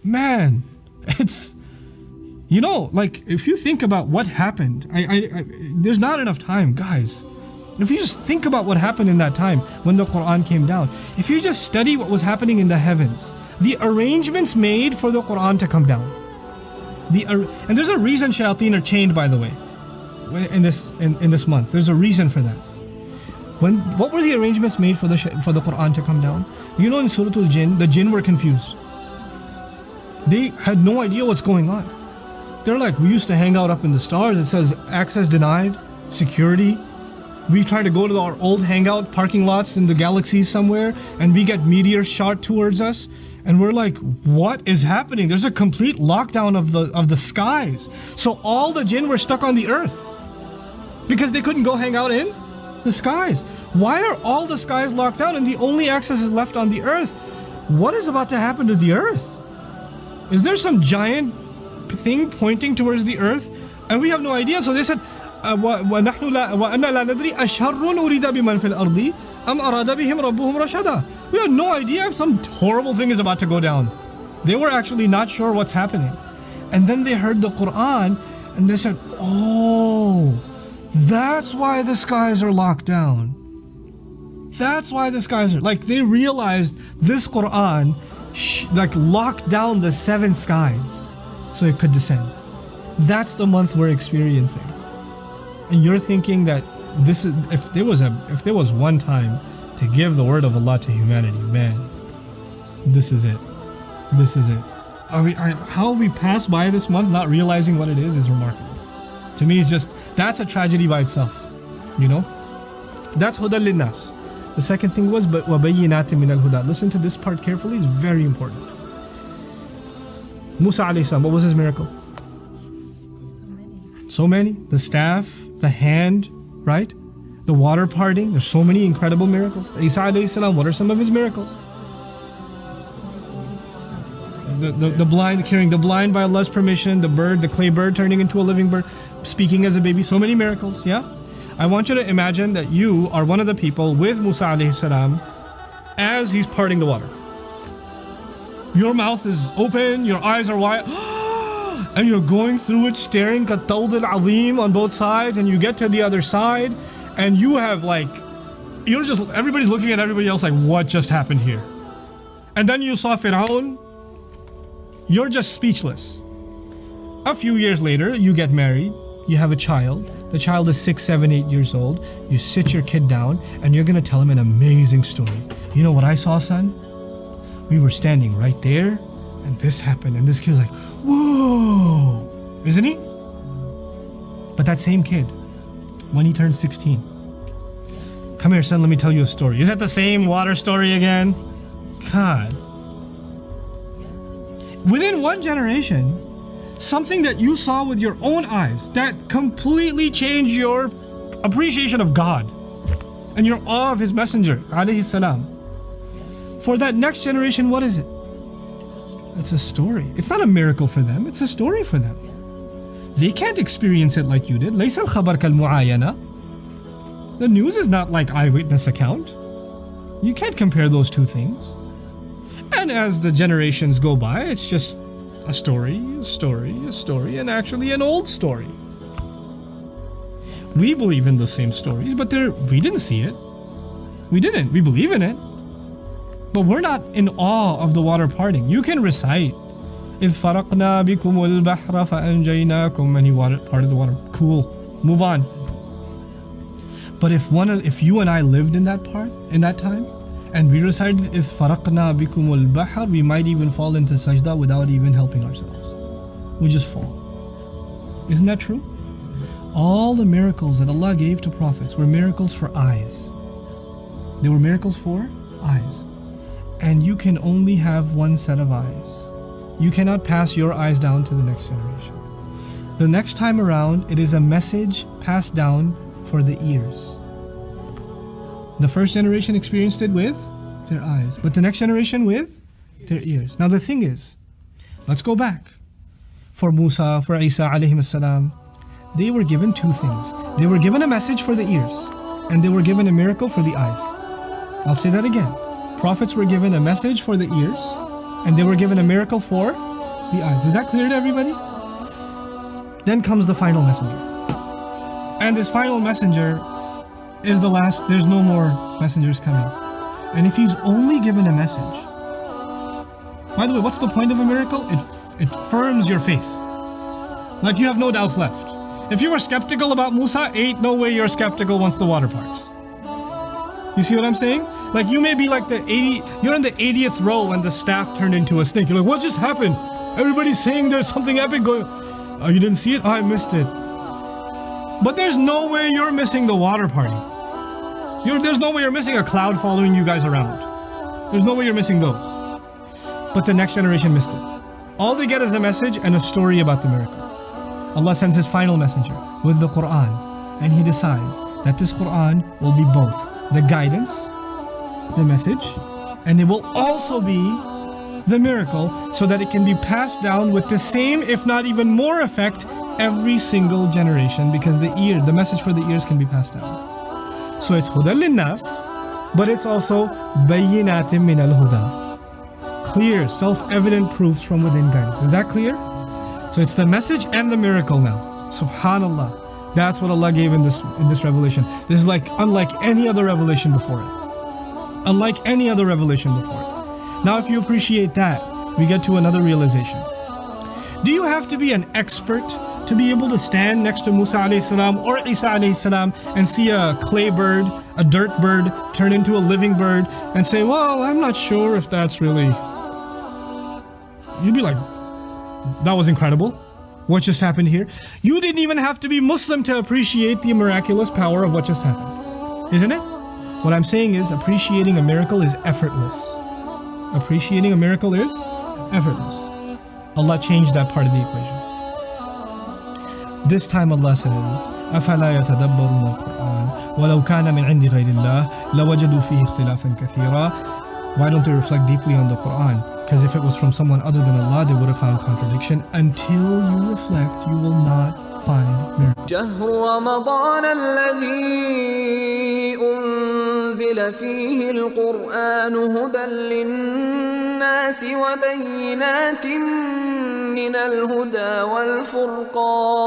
Man, it's, you know, like if you think about what happened, there's not enough time, guys. If you just think about what happened in that time when the Quran came down, if you just study what was happening in the heavens, the arrangements made for the Quran to come down. And there's a reason shayateen are chained, by the way, in this month. There's a reason for that. What were the arrangements made for the Quran to come down? You know, in Surah Al-Jinn, the jinn were confused. They had no idea what's going on. They're like, we used to hang out up in the stars. It says access denied, security. We try to go to our old hangout parking lots in the galaxies somewhere, and we get meteors shot towards us. And we're like, what is happening? There's a complete lockdown of the skies. So all the jinn were stuck on the earth because they couldn't go hang out in the skies. Why are all the skies locked down and the only access is left on the earth? What is about to happen to the earth? Is there some giant thing pointing towards the earth? And we have no idea. So they said, وَنَحْنُ لَا نَدْرِي أَشَرٌّ أُرِيدَ بِمَنْ فِي الْأَرْضِ أَمْ أَرَادَ بِهِمْ رَبُّهُمْ رَشَدًا. We had no idea if some horrible thing is about to go down. They were actually not sure what's happening. And then they heard the Quran and they said, oh, that's why the skies are locked down. That's why the skies are, like, they realized this Quran locked down the 7 skies so it could descend. That's the month we're experiencing. And you're thinking that this is, if there was one time to give the word of Allah to humanity, man, this is it. This is it. How we pass by this month not realizing what it is remarkable. To me, it's just, that's a tragedy by itself. You know? That's hudan linnas. The second thing was وَبَيِّنَاتٍ مِنَ الْهُدَى. Listen to this part carefully, it's very important. Musa alayhi salam, what was his miracle? So many. The staff, the hand, right? The water parting. There's so many incredible miracles. Isa alayhi salam, what are some of his miracles? The blind, curing the blind by Allah's permission, the bird, the clay bird turning into a living bird, speaking as a baby, so many miracles, yeah? I want you to imagine that you are one of the people with Musa alayhi salam as he's parting the water. Your mouth is open, your eyes are wide, and you're going through it staring at Tawd al-Azim on both sides, and you get to the other side, and you have like, everybody's looking at everybody else like, what just happened here? And then you saw Fir'aun, you're just speechless. A few years later, you get married, you have a child, the child is 6, 7, 8 years old, you sit your kid down, and you're gonna tell him an amazing story. You know what I saw, son? We were standing right there, and this happened, and this kid's like, whoa! Isn't he? But that same kid, when he turns 16, come here, son, let me tell you a story. Is that the same water story again? God. Within one generation, something that you saw with your own eyes that completely changed your appreciation of God and your awe of His Messenger, alayhi salam. For that next generation, what is it? It's a story. It's not a miracle for them, it's a story for them. They can't experience it like you did. لَيْسَ الْخَبَرْ كَالْمُعَايَنَةِ. The news is not like eyewitness account. You can't compare those two things. And as the generations go by, it's just a story, and actually an old story. We believe in the same stories, but we didn't see it. We didn't. We believe in it. But we're not in awe of the water parting. You can recite, إِذْ فَرَقْنَا بِكُمُ الْبَحْرَ فَأَنْجَيْنَاكُمْ, and He parted the water. Cool. Move on. But if you and I lived in that time, and we recited إِذْ فَرَقْنَا بِكُمُ الْبَحْرَ, we might even fall into sajda without even helping ourselves. We just fall. Isn't that true? All the miracles that Allah gave to prophets were miracles for eyes. They were miracles for eyes. And you can only have one set of eyes. You cannot pass your eyes down to the next generation. The next time around, it is a message passed down for the ears. The first generation experienced it with their eyes, but the next generation with their ears. Now the thing is, let's go back. For Musa, for Isa alayhim salam, they were given two things. They were given a message for the ears, and they were given a miracle for the eyes. I'll say that again. Prophets were given a message for the ears, and they were given a miracle for the eyes. Is that clear to everybody? Then comes the final messenger. And this final messenger is the last. There's no more messengers coming. And if he's only given a message, by the way, what's the point of a miracle? It firms your faith. Like you have no doubts left. If you were skeptical about Musa, ain't no way you're skeptical once the water parts. You see what I'm saying? Like you may be like you're in the 80th row when the staff turned into a snake. You're like, what just happened? Everybody's saying there's something epic going. Oh, you didn't see it? Oh, I missed it. But there's no way you're missing the water party. There's no way you're missing a cloud following you guys around. There's no way you're missing those. But the next generation missed it. All they get is a message and a story about the miracle. Allah sends His final messenger with the Quran, and He decides that this Quran will be both the guidance, the message, and it will also be the miracle, so that it can be passed down with the same, if not even more effect, every single generation, because the message for the ears can be passed down. So it's Hudan Linnas, but it's also Bayyinatim min al-Huda. Clear, self-evident proofs from within guidance. Is that clear? So it's the message and the miracle now. Subhanallah. That's what Allah gave in this revelation. This is like unlike any other revelation before it. Unlike any other revelation before it. Now if you appreciate that, we get to another realization. Do you have to be an expert to be able to stand next to Musa alayhi salam or Isa alayhi salam and see a clay bird, a dirt bird turn into a living bird and say, well, I'm not sure if that's really... You'd be like, that was incredible. What just happened here? You didn't even have to be Muslim to appreciate the miraculous power of what just happened. Isn't it? What I'm saying is appreciating a miracle is effortless. Appreciating a miracle is effortless. Allah changed that part of the equation. This time Allah says, أَفَلَا يَتَدَبَّرُونَ الْقُرْآنَ وَلَوْ كَانَ مِنْ عِنْدِ غَيْرِ اللَّهِ لَوَجَدُوا فِيهِ اخْتِلَافًا كَثِيرًا. Why don't they reflect deeply on the Quran? Because if it was from someone other than Allah, they would have found contradiction. Until you reflect, you will not find miracles. شهر رمضان الذي أنزل فيه القرآن هدى للناس وبينات من الهدى والفرقان